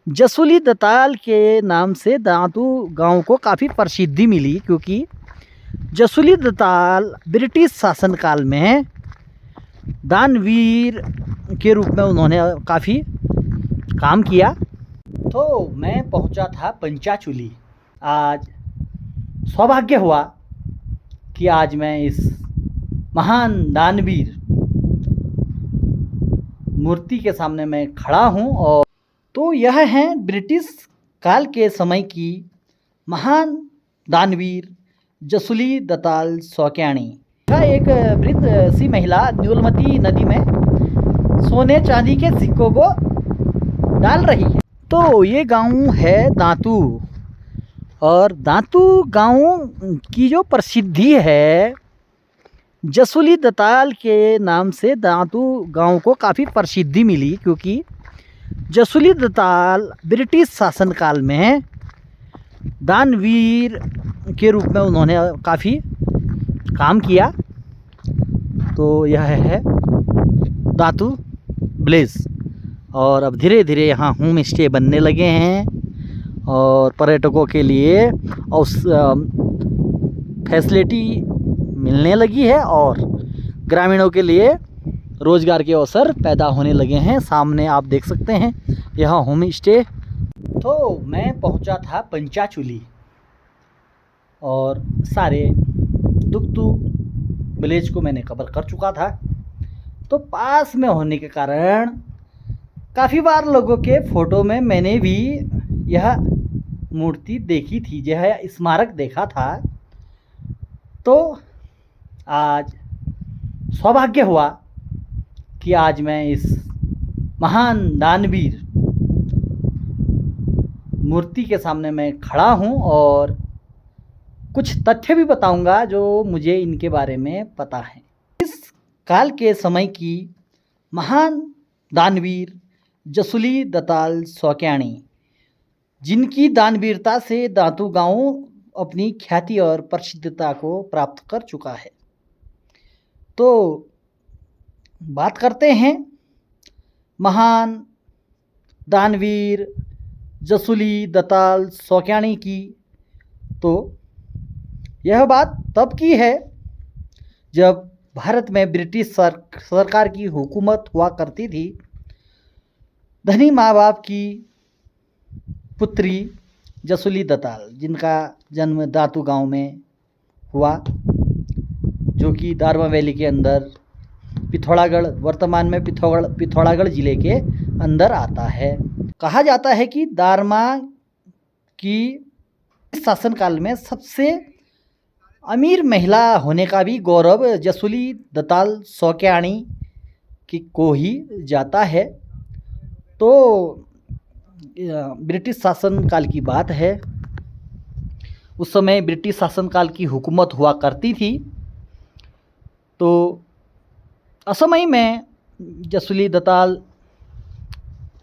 जसोली दताल के नाम से दांतू गांव को काफ़ी प्रसिद्धि मिली, क्योंकि जसोली दताल ब्रिटिश शासनकाल में दानवीर के रूप में उन्होंने काफ़ी काम किया। तो मैं पहुंचा था पंचाचूली। आज सौभाग्य हुआ कि आज मैं इस महान दानवीर मूर्ति के सामने मैं खड़ा हूं। और तो यह है ब्रिटिश काल के समय की महान दानवीर जसोली दताल सौक्याणी। यह एक वृद्ध सी महिला न्यूलमती नदी में सोने चांदी के सिक्कों को डाल रही है। तो ये गांव है दांतू, और दांतू गांव की जो प्रसिद्धि है, जसोली दताल के नाम से दांतू गांव को काफ़ी प्रसिद्धि मिली, क्योंकि जसोली दताल ब्रिटिश शासनकाल में दानवीर के रूप में उन्होंने काफ़ी काम किया। तो यह है दांतू विलेज, और अब धीरे धीरे यहाँ होम स्टे बनने लगे हैं और पर्यटकों के लिए उस फैसिलिटी मिलने लगी है और ग्रामीणों के लिए रोज़गार के अवसर पैदा होने लगे हैं। सामने आप देख सकते हैं यहाँ होम स्टे। तो मैं पहुंचा था पंचाचूली और सारे दुक्तू विलेज को मैंने कवर कर चुका था। तो पास में होने के कारण काफ़ी बार लोगों के फ़ोटो में मैंने भी यह मूर्ति देखी थी, यह स्मारक देखा था। तो आज सौभाग्य हुआ कि आज मैं इस महान दानवीर मूर्ति के सामने मैं खड़ा हूं और कुछ तथ्य भी बताऊंगा जो मुझे इनके बारे में पता है। इस काल के समय की महान दानवीर जसोली दताल सौक्याणी, जिनकी दानवीरता से दांतू गांव अपनी ख्याति और प्रसिद्धता को प्राप्त कर चुका है। तो बात करते हैं महान दानवीर जसोली दताल सौक्याणी की। तो यह बात तब की है जब भारत में ब्रिटिश सरकार की हुकूमत हुआ करती थी। धनी माँ बाप की पुत्री जसोली दताल, जिनका जन्म दांतू गांव में हुआ, जो कि दारमा वैली के अंदर पिथौरागढ़, वर्तमान में पिथौरागढ़ ज़िले के अंदर आता है। कहा जाता है कि दारमा की शासनकाल में सबसे अमीर महिला होने का भी गौरव जसोली दताल सौक्याणी की को ही जाता है। तो ब्रिटिश शासनकाल की बात है, उस समय ब्रिटिश शासनकाल की हुकूमत हुआ करती थी। तो असमय में जसोली दताल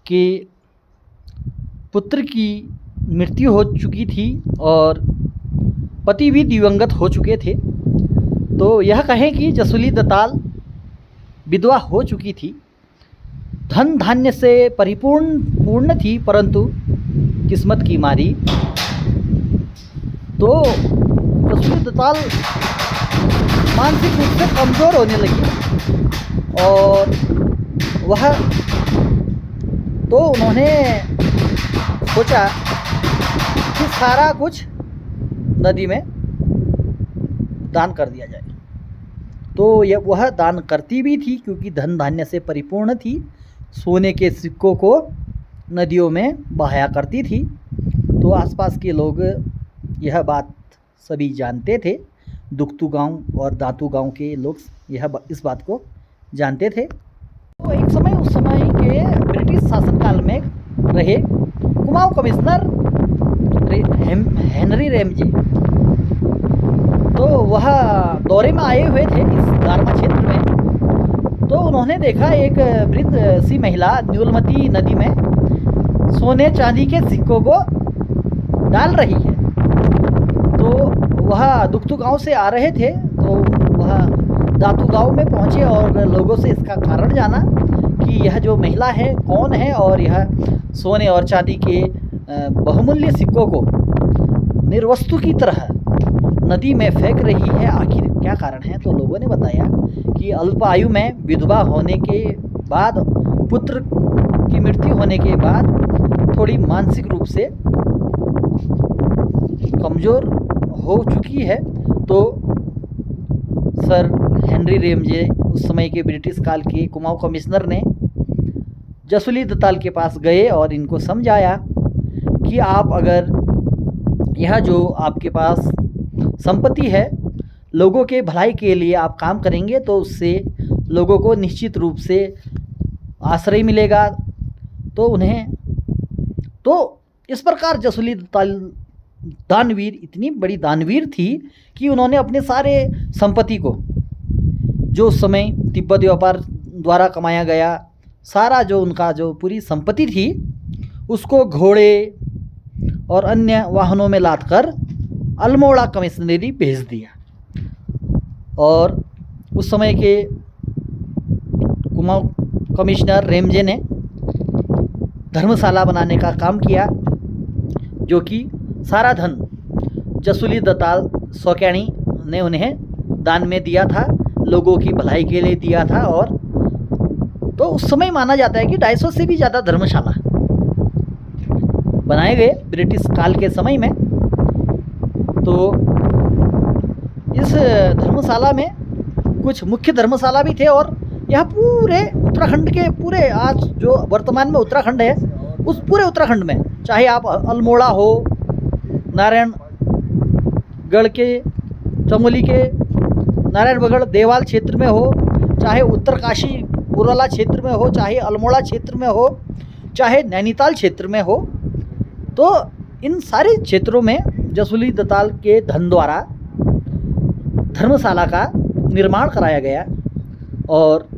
के पुत्र की मृत्यु हो चुकी थी और पति भी दिवंगत हो चुके थे। तो यह कहें कि जसोली दताल विधवा हो चुकी थी, धन धान्य से पूर्ण थी, परंतु किस्मत की मारी तो जसोली दताल मानसिक रूप से कमज़ोर होने लगी और उन्होंने सोचा कि सारा कुछ नदी में दान कर दिया जाए। तो वह दान करती भी थी, क्योंकि धन धान्य से परिपूर्ण थी। सोने के सिक्कों को नदियों में बहाया करती थी। तो आसपास के लोग यह बात सभी जानते थे। दुक्तू गांव और दांतू गांव के लोग इस बात को जानते थे। तो एक समय, उस समय के ब्रिटिश शासनकाल में रहे कुमाऊं कमिश्नर हेनरी रैमजे, तो वह दौरे में आए हुए थे इस दारमा क्षेत्र में। तो उन्होंने देखा एक वृद्ध सी महिला न्यूलमती नदी में सोने चांदी के सिक्कों को डाल रही है। तो वह दुक्तू गांव से आ रहे थे, तो वह दांतू गांव में पहुंचे और लोगों से इसका कारण जाना कि कि यह जो महिला है कौन है और यह सोने और चांदी के बहुमूल्य सिक्कों को निर्वस्तु की तरह नदी में फेंक रही है, आखिर क्या कारण है। तो लोगों ने बताया कि अल्प आयु में विधवा होने के बाद, पुत्र की मृत्यु होने के बाद थोड़ी मानसिक रूप से कमज़ोर हो चुकी है। तो सर हेनरी रेमजे, उस समय के ब्रिटिश काल के कुमाऊं कमिश्नर, ने जसुली दत्ताल के पास गए और इनको समझाया कि आप अगर यह जो आपके पास संपत्ति है, लोगों के भलाई के लिए आप काम करेंगे तो उससे लोगों को निश्चित रूप से आश्रय मिलेगा। तो उन्हें, तो इस प्रकार जसुली दत्ताल दानवीर, इतनी बड़ी दानवीर थी कि उन्होंने अपने सारे संपत्ति को, जो उस समय तिब्बत व्यापार द्वारा कमाया गया सारा, जो उनका जो पूरी संपत्ति थी, उसको घोड़े और अन्य वाहनों में लादकर अल्मोड़ा कमिश्नरी भेज दिया। और उस समय के कुमाऊं कमिश्नर रेमजे ने धर्मशाला बनाने का काम किया, जो कि सारा धन जसुली दत्ताल सौक्याणी ने उन्हें दान में दिया था, लोगों की भलाई के लिए दिया था। और तो उस समय माना जाता है कि 250 से भी ज़्यादा धर्मशाला बनाए गए ब्रिटिश काल के समय में। तो इस धर्मशाला में कुछ मुख्य धर्मशाला भी थे और यह पूरे उत्तराखंड के, पूरे आज जो वर्तमान में उत्तराखंड है, उस पूरे उत्तराखंड में, चाहे आप अल्मोड़ा हो, नारायणगढ़ के, चमोली के नारायणगढ़ देवाल क्षेत्र में हो, चाहे उत्तरकाशी बुराला क्षेत्र में हो, चाहे अल्मोड़ा क्षेत्र में हो, चाहे नैनीताल क्षेत्र में हो, तो इन सारे क्षेत्रों में जसुली दत्ताल के धन द्वारा धर्मशाला का निर्माण कराया गया और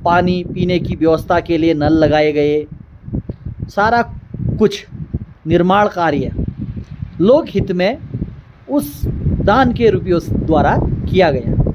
पानी पीने की व्यवस्था के लिए नल लगाए गए। सारा कुछ निर्माण कार्य लोक हित में उस दान के रुपयों द्वारा किया गया।